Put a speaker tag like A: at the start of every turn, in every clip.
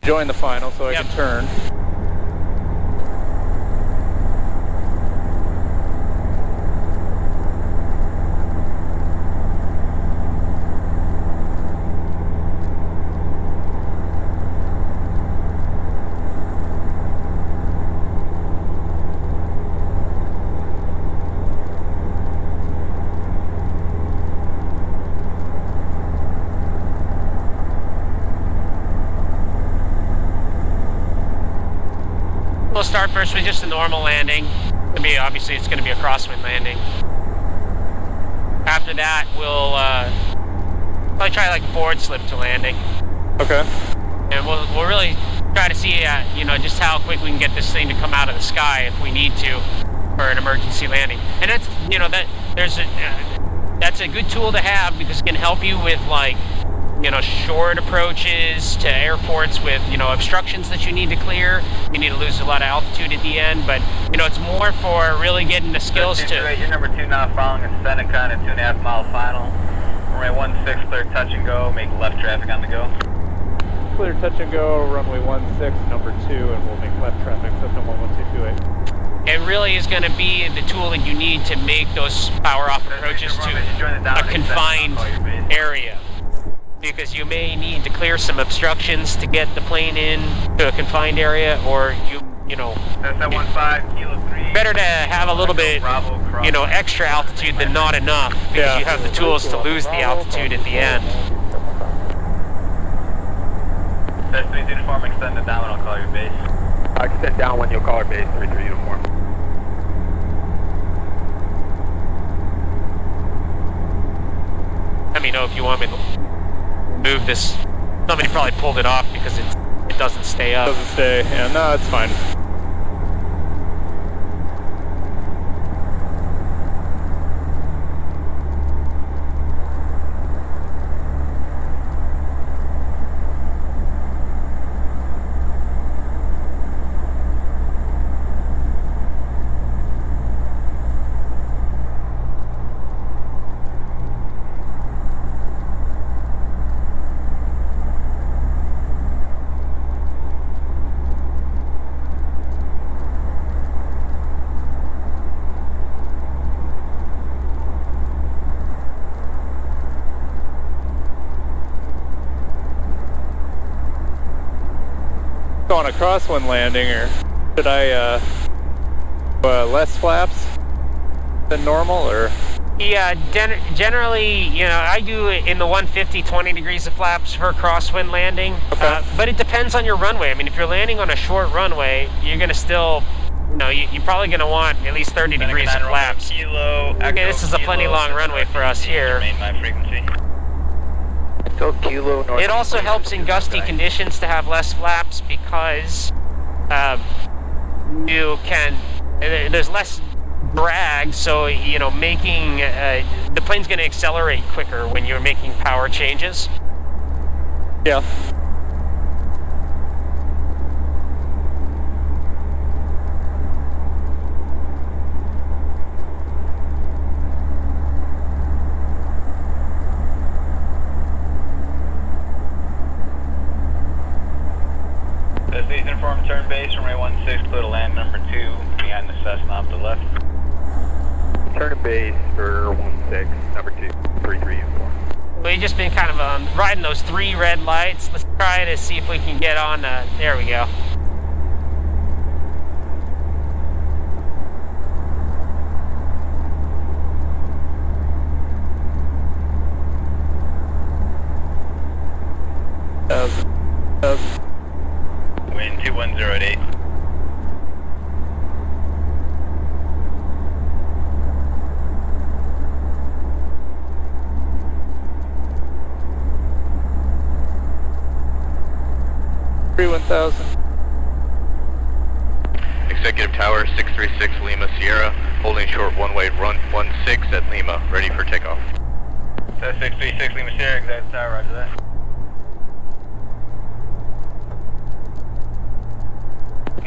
A: Join the final so I can turn.
B: We'll start first with just a normal landing. Obviously, it's going to be a crosswind landing. After that, we'll probably try like a forward slip to landing.
A: Okay.
B: And we'll really try to see, just how quick we can get this thing to come out of the sky if we need to for an emergency landing. And that's, that's a good tool to have because it can help you with short approaches to airports with, obstructions that you need to clear. You need to lose a lot of altitude at the end, but, it's more for really getting the skills to...
C: You're number 2 now following a Seneca on a 2.5 mile final. Runway 16, clear touch and go, make left traffic on the go.
A: Clear touch and go, runway 16, number 2, and we'll make left traffic, Cessna 11228.
B: It really is going to be the tool that you need to make those power-off approaches to a confined area. Because you may need to clear some obstructions to get the plane in to a confined area, or better to have a little bit, extra altitude than not enough, because you have the tools to lose the altitude at the end.
C: That's 3 uniform, extend it down and I'll call your base.
D: Extend down when you'll call our base, 3 uniform.
B: Let me know if you want me to move this. Somebody probably pulled it off because it doesn't stay up.
A: Doesn't stay, yeah, no, it's fine. On a crosswind landing, or should I less flaps than normal, or?
B: Yeah, generally, I do it in the 150, 20 degrees of flaps for crosswind landing.
A: Okay.
B: But it depends on your runway. If you're landing on a short runway, you're going to still, you're probably going to want at least 30 degrees of flaps. Okay, this is a plenty long runway for us here. It also helps in gusty conditions to have less flaps because there's less drag, so making the plane's going to accelerate quicker when you're making power changes.
A: Yeah.
C: Uniform, turn base, runway 16, clear to land number 2, behind the Cessna off the left.
D: Turn to base for 16, number 2, 3 uniform.
B: We've just been kind of riding those 3 red lights. Let's try to see if we can get on, there we go.
C: Wind 21088.
D: Executive Tower 636 Lima Sierra, holding short one-way run 16 at Lima, ready for takeoff.
C: That's 636 Lima Sierra, Executive Tower, roger that.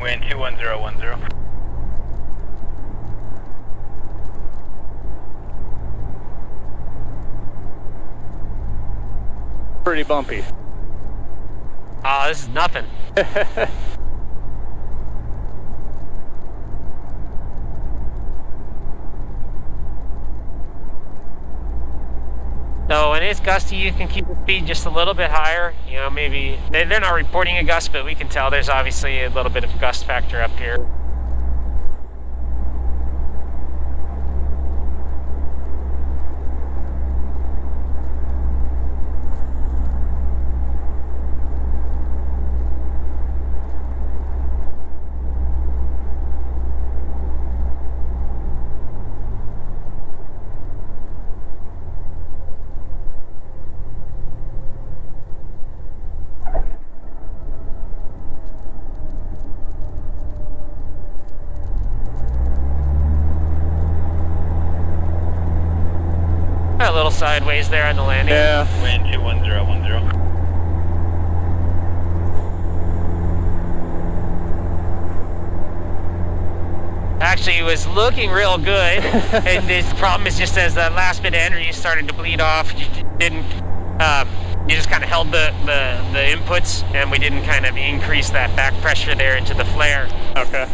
C: Wind 21010.
A: Pretty bumpy.
B: Oh, this is nothing. So when it's gusty, you can keep the speed just a little bit higher. You know, maybe they're not reporting a gust, but we can tell there's obviously a little bit of gust factor up here. A little sideways there on the landing.
A: Yeah.
C: Wind 21010.
B: Actually, it was looking real good, and the problem is just as the last bit of energy started to bleed off, you didn't, you just kind of held the inputs, and we didn't kind of increase that back pressure there into the flare.
A: Okay.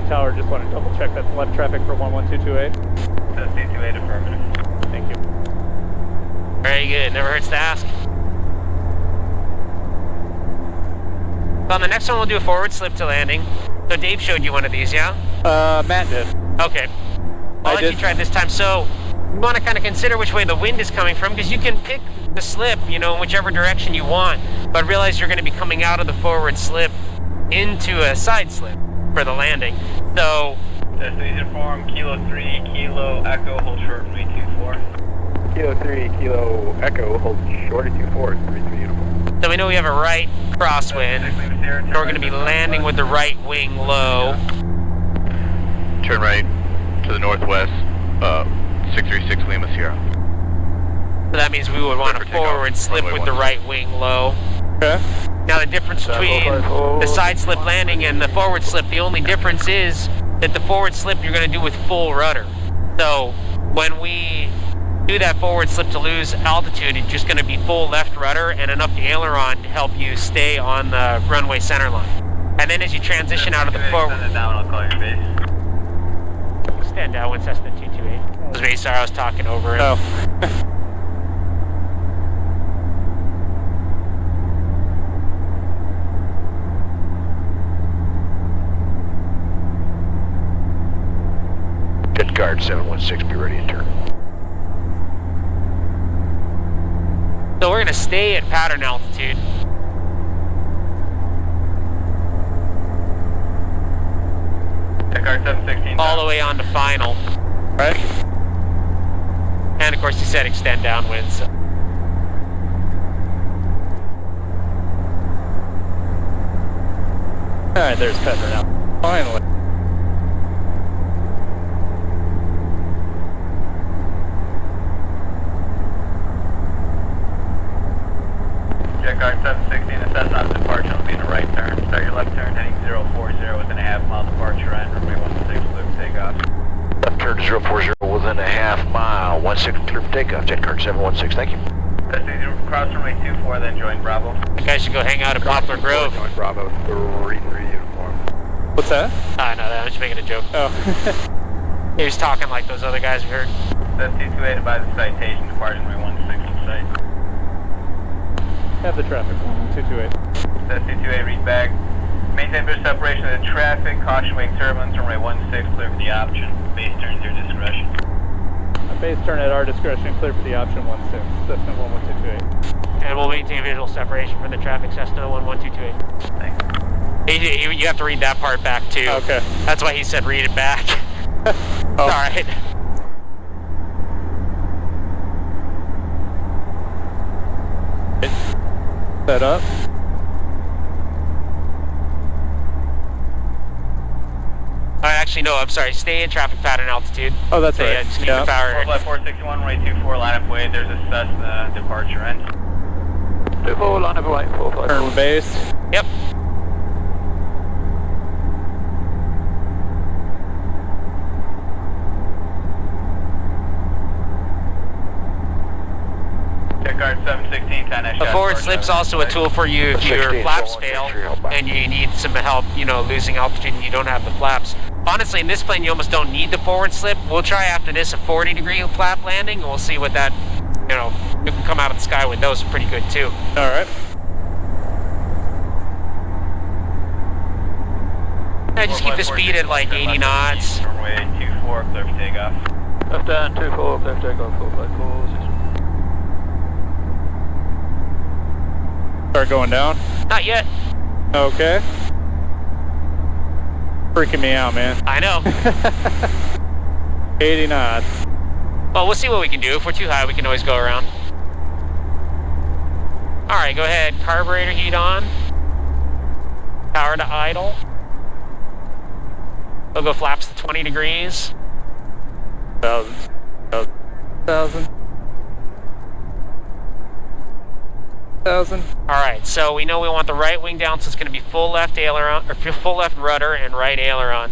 A: Tower, just want to double check that's left traffic for 11228.
C: That's C28 affirmative.
A: Thank you.
B: Very good, never hurts to ask. So on the next one, we'll do a forward slip to landing. So Dave showed you one of these, yeah?
A: Matt did.
B: Okay. I'll let you try this time. So you want to kind of consider which way the wind is coming from, because you can pick the slip, you know, in whichever direction you want, but realize you're going to be coming out of the forward slip into a side slip for the landing. So
C: Destination form, Kilo 3, Kilo Echo, hold short, 324.
D: Kilo 3, Kilo Echo, hold short at 24, 33 uniform.
B: So we know we have a right crosswind, so we're going to be landing with the right wing low.
D: Turn right to the northwest, 636 Lima Sierra.
B: So that means we would want to forward slip with the right wing low.
A: Okay.
B: Now the difference between the side slip landing and the forward slip, the only difference is that the forward slip you're going to do with full rudder. So when we do that forward slip to lose altitude, it's just going to be full left rudder and enough aileron to help you stay on the runway center line. And then as you transition out of the forward...
C: Send it down, I'll call your base.
B: Stand down when Cessna 228. That was Racer, I was talking over him.
A: Oh.
E: Jet guard 716, be ready to turn.
B: So we're going to stay at pattern altitude.
C: Jet guard 716.
B: All the way on to final.
A: Right.
B: And of course you said extend downwind, so.
A: Alright, there's Petra now. Finally.
C: Jet guard 716, assess not departure, will be in a right turn. Start your left turn, heading 040 within a half-mile departure end, runway 16, clear for takeoff.
E: Left turn to 040 within a half mile, 16 clear for takeoff. Jet guard 716, thank you.
C: Destination cross runway 24, then join Bravo.
B: You guys should go hang out at Poplar Grove.
D: Join Bravo, 33 uniform.
A: What's that?
B: I know that, I'm just making a joke.
A: Oh.
B: He was talking like those other guys we heard.
C: That's C28 by the citation, departing runway 16 from site.
A: Have the traffic. 228.
C: That's C28, read back. Maintain visual separation of the traffic, caution wake turbulence, runway 16, clear for the option. Base turn at your discretion.
A: A base turn at our discretion, clear for the option 16. Cessna 11228.
B: And we'll maintain visual separation from the traffic, Cessna 11228.
C: Thanks.
B: You have to read that part back too.
A: Okay.
B: That's why he said read it back.
A: Oh.
B: Alright.
A: Set up.
B: Actually, no, I'm sorry. Stay in traffic pattern altitude.
A: Oh, that's
B: Stay,
A: right.
B: just need
A: Yeah.
B: the power.
C: Flight 461, runway 24, line up way, there's a Cessna departure end.
F: 4, line over weight, 454.
A: Turn base.
B: Yep.
C: Check guard 716, 10
B: A forward slip's also a tool for you if your
E: 16,
B: flaps
E: so
B: fail
E: make sure you help out.
B: and you need some help, you know, losing altitude and you don't have the flaps. Honestly, in this plane, you almost don't need the forward slip. We'll try after this a 40-degree flap landing, and we'll see what that, you know, you can come out of the sky with those pretty good too.
A: All right.
B: Yeah, just keep the speed at like 80 knots.
C: Runway 24, clear for takeoff.
F: Left down, 24, clear for takeoff, 454.
A: Start going down.
B: Not yet.
A: Okay. Freaking me out, man.
B: I know.
A: 80 knots.
B: Well, we'll see what we can do. If we're too high, we can always go around. All right, go ahead. Carburetor heat on. Power to idle. We'll go flaps to 20 degrees.
A: 1,000.
B: All right, so we know we want the right wing down, so it's going to be full left aileron, or full left rudder and right aileron.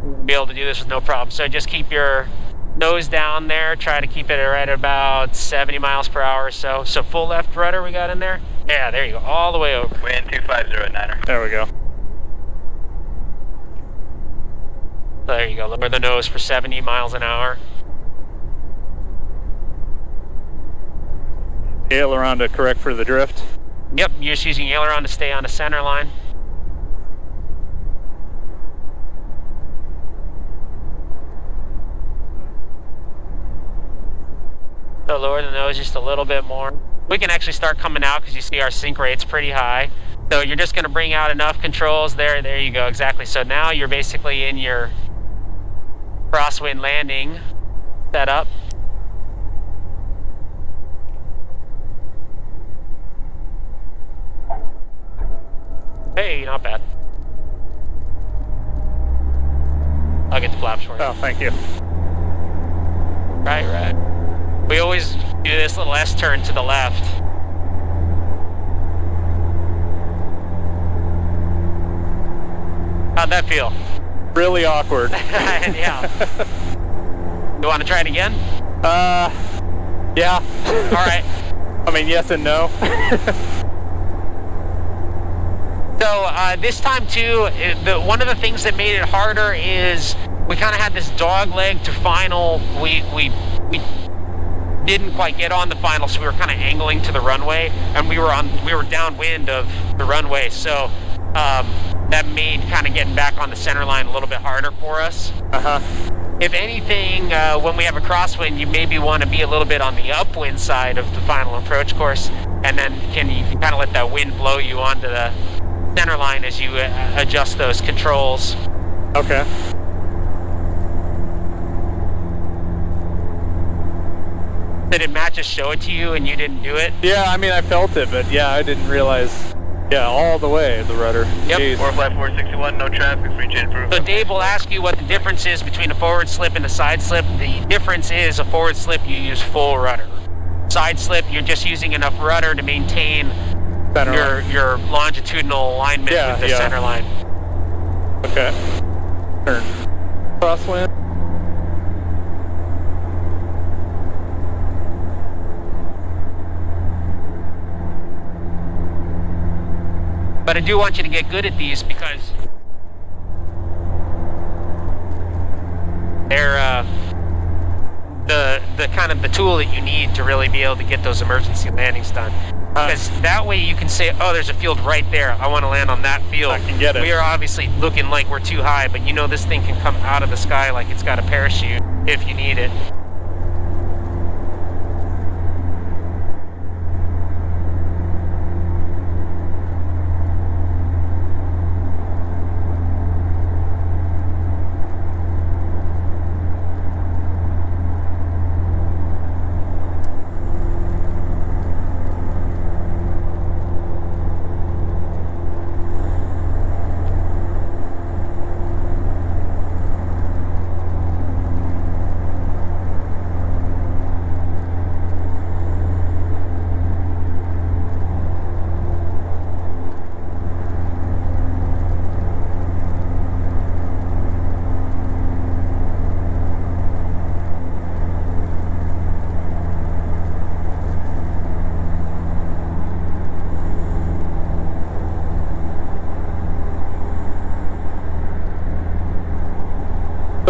B: We'll be able to do this with no problem. So just keep your nose down there. Try to keep it right at about 70 miles per hour or so. So full left rudder we got in there. Yeah, there you go, all the way over.
C: Wind 250 at Niner.
A: There we go.
B: There you go. Lower the nose for 70 miles an hour.
A: Aileron to correct for the drift.
B: Yep, you're just using aileron to stay on the center line. So lower the nose just a little bit more. We can actually start coming out because you see our sink rate's pretty high. So you're just going to bring out enough controls there. There you go, exactly. So now you're basically in your crosswind landing setup. Hey, not bad. I'll get the flaps for you.
A: Oh, thank you.
B: Right, right. We always do this little S-turn to the left. How'd that feel?
A: Really awkward.
B: Yeah. You want to try it again?
A: Yeah.
B: All right.
A: I mean, yes and no.
B: So this time too, one of the things that made it harder is we kind of had this dog leg to final. We didn't quite get on the final, so we were kind of angling to the runway, and we were downwind of the runway, so that made kind of getting back on the center line a little bit harder for us. If anything, when we have a crosswind, you maybe want to be a little bit on the upwind side of the final approach course, and then you can kind of let that wind blow you onto the center line as you adjust those controls.
A: Okay.
B: Did Matt just show it to you and you didn't do it?
A: Yeah, I mean, I felt it, but yeah, I didn't realize. Yeah, all the way, the rudder.
B: Yep.
A: Jeez.
C: 45461, no traffic, free chain approved.
B: So Dave will ask you what the difference is between a forward slip and a side slip. The difference is a forward slip, you use full rudder. Side slip, you're just using enough rudder to maintain
A: Center
B: your longitudinal alignment with the center line.
A: Okay. Turn. Crosswind.
B: But I do want you to get good at these because they're the kind of the tool that you need to really be able to get those emergency landings done. Because that way you can say, oh, there's a field right there. I want to land on that field.
A: I can get it.
B: We are obviously looking like we're too high, but you know this thing can come out of the sky like it's got a parachute if you need it.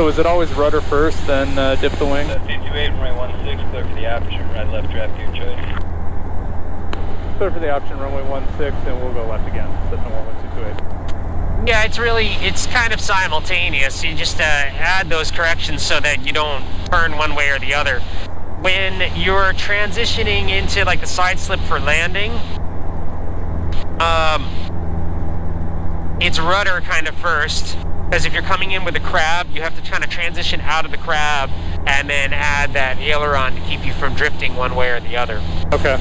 A: So is it always rudder first, then dip the wing?
C: C28, runway 16, clear for the aperture, right, left, draft, your choice.
A: Clear for the option, runway 16, and we'll go left again. Cessna 11228.
B: Yeah, it's kind of simultaneous. You just add those corrections so that you don't turn one way or the other. When you're transitioning into like the side slip for landing, it's rudder kind of first, because if you're coming in with a crab, you have to kind of transition out of the crab and then add that aileron to keep you from drifting one way or the other.
A: Okay.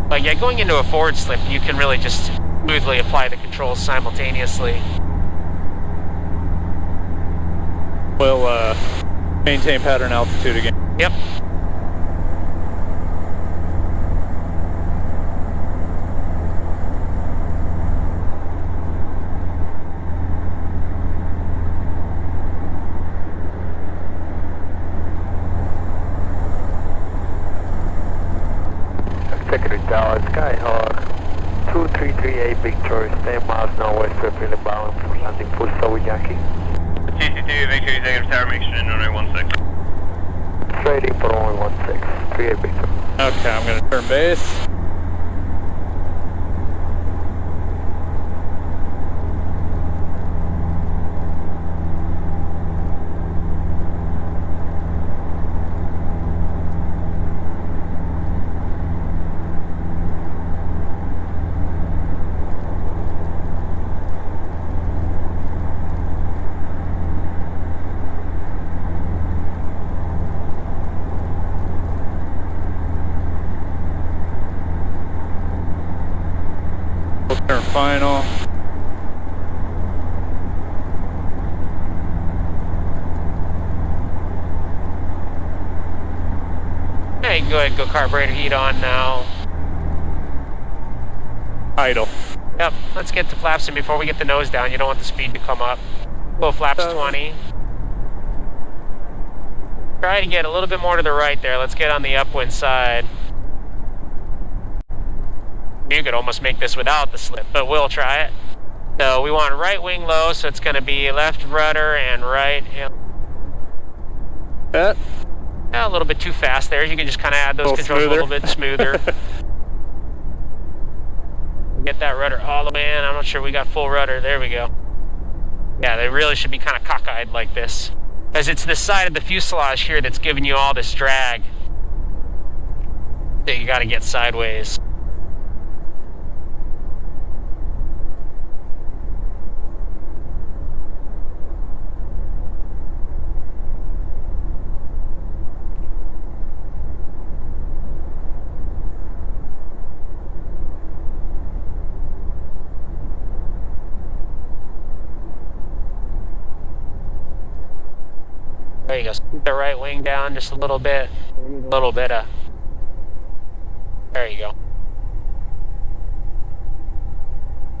B: But yeah, going into a forward slip, you can really just smoothly apply the controls simultaneously.
A: We'll maintain pattern altitude again.
B: Yep.
G: Secretary Tower, Skyhawk 2338 Victory, 10 miles northwest, preparing the bound for landing full stop with Yankee.
C: TC2, make sure you take your tower, make sure you're in runway 16.
G: Straight in for runway 16, 38 Victory.
A: Okay, I'm gonna turn base. Turn final.
B: Hey, go ahead, go carburetor heat on now.
A: Idle.
B: Yep, let's get to flapsing before we get the nose down. You don't want the speed to come up. Low flaps 20. Try to get a little bit more to the right there. Let's get on the upwind side. You could almost make this without the slip, but we'll try it. So we want right wing low, so it's going to be left rudder and right.
A: Yeah,
B: a little bit too fast there. You can just kind of add those controls
A: smoother.
B: a little bit smoother. Get that rudder all the way in. I'm not sure we got full rudder. There we go. Yeah, they really should be kind of cockeyed like this, as it's the side of the fuselage here that's giving you all this drag. So you got to get sideways. There you go. Scoot the right wing down just a little bit. A little bit of. There you go.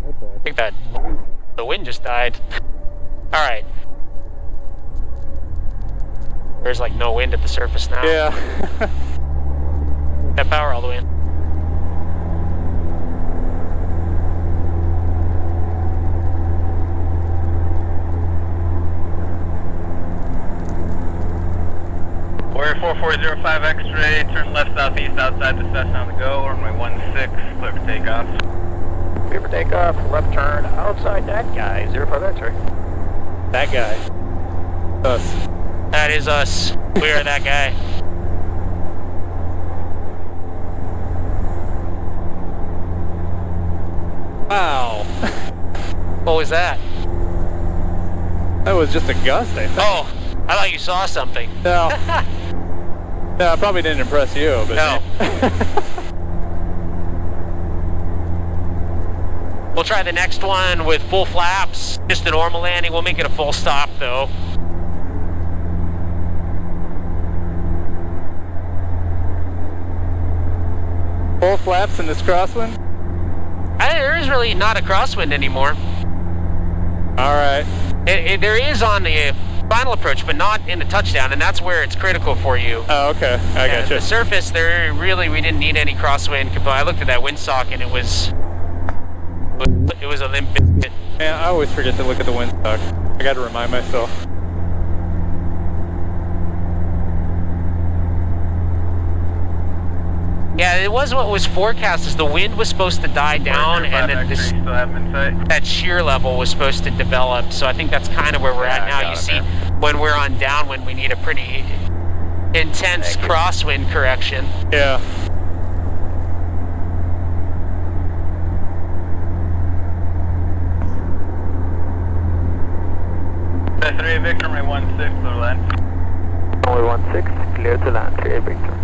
B: I think that the wind just died. All right. There's like no wind at the surface now.
A: yeah.
B: That power all the way in.
C: Warrior 4405 X-ray, turn left southeast outside the Cessna on the go, runway 16, clear for takeoff.
E: Clear for takeoff, left turn outside that guy, 05 X-ray.
A: That guy. Us.
B: That is us. We are that guy.
A: Wow.
B: What was that?
A: That was just a gust, I think.
B: Oh, I thought you saw something.
A: No. No, it probably didn't impress you, but
B: No. We'll try the next one with full flaps, just a normal landing. We'll make it a full stop though.
A: Full flaps in this crosswind?
B: There is really not a crosswind anymore.
A: All right.
B: There is on the final approach, but not in the touchdown, and that's where it's critical for you.
A: Oh, okay. I
B: And
A: gotcha.
B: the surface, we didn't need any crosswind. I looked at that windsock and it was a limp biscuit.
A: Man, I always forget to look at the windsock. I got to remind myself.
B: Yeah, it was what was forecast. Is the wind was supposed to die down, and then this,
C: still have them in sight.
B: that shear level was supposed to develop. So I think that's kind of where we're at now. You see, when we're on downwind, we need a pretty intense crosswind correction.
A: Yeah.
C: The 3 Victor, runway 16, clear to land.
G: Runway 16, clear to land, 3 Victor.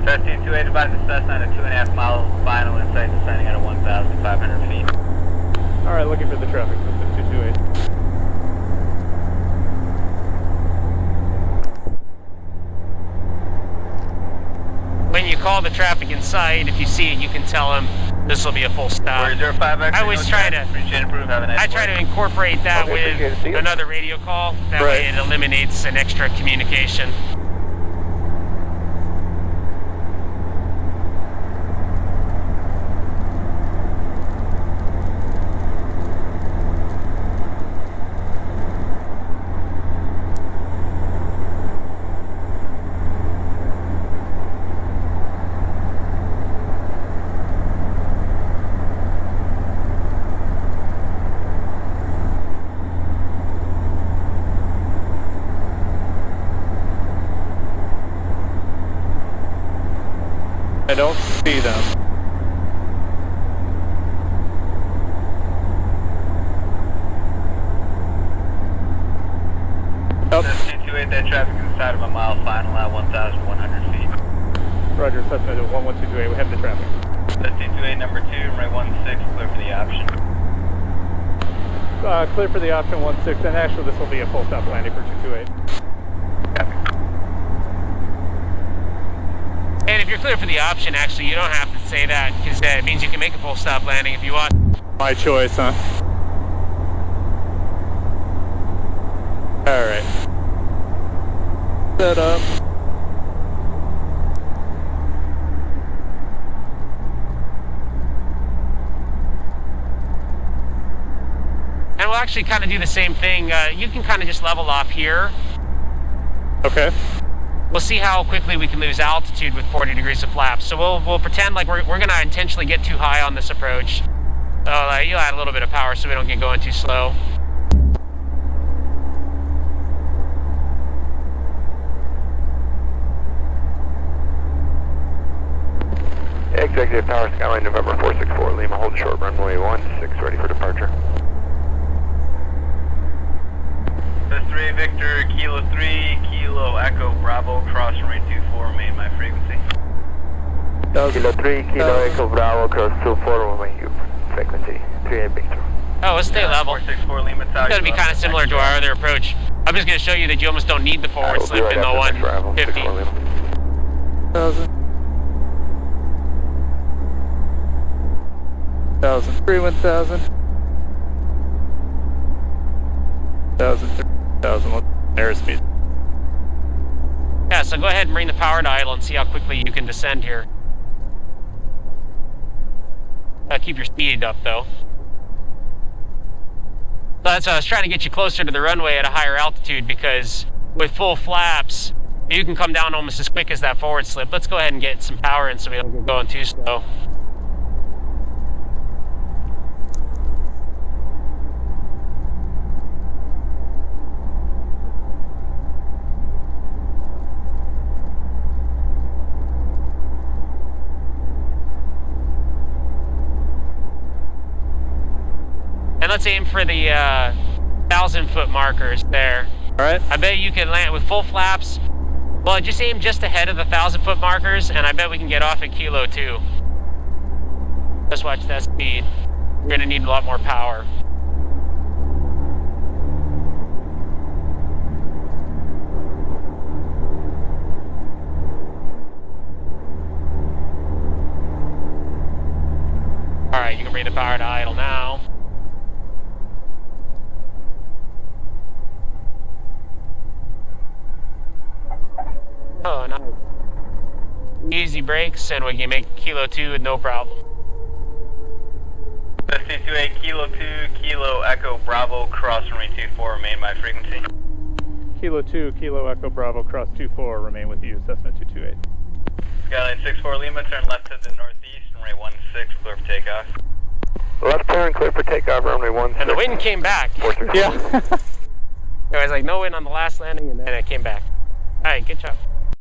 C: Cessna 28 advised the Cessna at a 2.5 mile final in sight, descending at a 1,500 feet.
A: All right, looking for the traffic system 228.
B: When you call the traffic in sight, if you see it, you can tell them this will be a full stop.
C: 405
B: I always try to,
C: appreciate approve, have a nice
B: I try to incorporate that with another radio call. That way it eliminates an extra communication.
A: I don't see them. Oh,
C: Cessna 28, that traffic inside of a mile final at 1,100 feet.
A: Roger, Cessna 11228, we have the traffic.
C: Cessna 28, number 2, runway 16, clear for the option.
A: Clear for the option 16, and actually this will be a full stop landing for 228.
B: And if you're clear for the option, actually, you don't have to say that, because it means you can make a full stop landing if you want.
A: My choice, huh? All right. Set up.
B: And we'll actually kind of do the same thing. You can kind of just level off here.
A: Okay.
B: We'll see how quickly we can lose altitude with 40 degrees of flaps. So we'll pretend like we're going to intentionally get too high on this approach. So you'll add a little bit of power so we don't get going too slow.
G: Executive Tower, Skyline November 464, Lima, hold short runway 16, ready for departure.
C: That's 3 Victor, Kilo 3, Kilo Echo Bravo, cross runway 24, remain my frequency.
G: Kilo 3, Kilo Echo Bravo, cross 24, remain your frequency, 38 Victor.
B: Oh, let's stay level.
C: 464 Lima Tower.
B: It's going to be kind of similar to our other approach. I'm just going to show you that you almost don't need the forward slip in the 150.
A: 1,000, 1,000, airspeed.
B: Yeah, so go ahead and bring the power to idle and see how quickly you can descend here. Keep your speed up, though. So that's why I was trying to get you closer to the runway at a higher altitude, because with full flaps, you can come down almost as quick as that forward slip. Let's go ahead and get some power in so we don't get going too slow. And let's aim for the 1,000-foot markers there.
A: All right.
B: I bet you can land with full flaps. Well, just aim just ahead of the 1,000-foot markers, and I bet we can get off at Kilo 2. Just watch that speed. We're gonna need a lot more power. set power to idle now. Oh, nice. Easy brakes, and we can make Kilo 2 with no problem.
C: ST28 Kilo 2, Kilo Echo Bravo, cross runway 24, remain my frequency.
A: Kilo 2, Kilo Echo Bravo, cross 24, remain with you, Cessna 228.
C: Skyline 64 Lima, turn left to the northeast, runway 16, clear for takeoff.
G: Left turn, clear for takeoff, runway 16.
B: And the wind came back.
A: Yeah.
B: There was like no wind on the last landing, and then it came back. All right, good job.